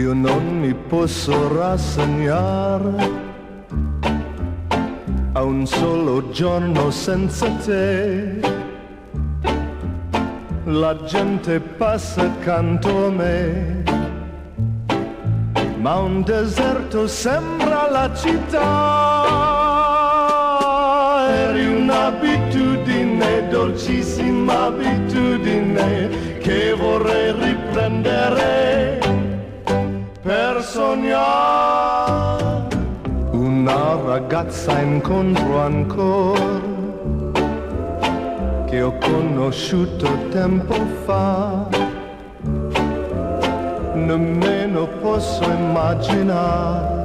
Io non mi posso rassegnare a un solo giorno senza te. La gente passa accanto a me, ma un deserto sembra la città. Eri un'abitudine, dolcissima abitudine, che vorrei riprendere per sognare. Una ragazza incontro ancora, che ho conosciuto tempo fa. Nemmeno posso immaginare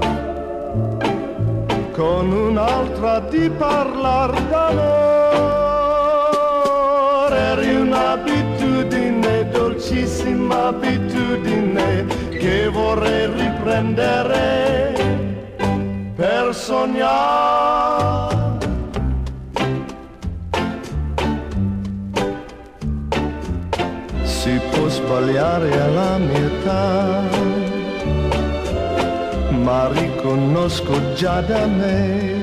con un'altra di parlar d'amore. Eri un'abitudine, dolcissima abitudine, che vorrei riprendere per sognare. Si può sbagliare alla mia età, ma riconosco già da me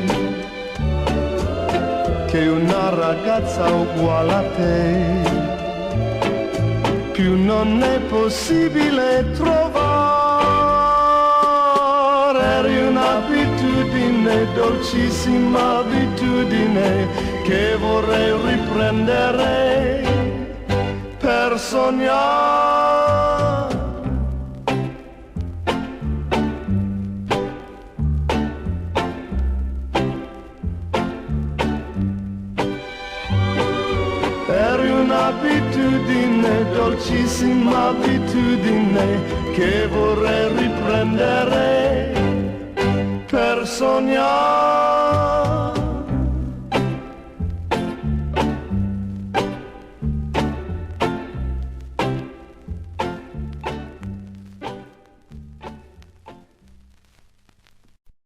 che una ragazza uguale a te più non è possibile trovare. Eri un'abitudine, dolcissima abitudine, che vorrei riprendere per sognare. Eri un'abitudine, dolcissima abitudine, che vorrei riprendere per sognare.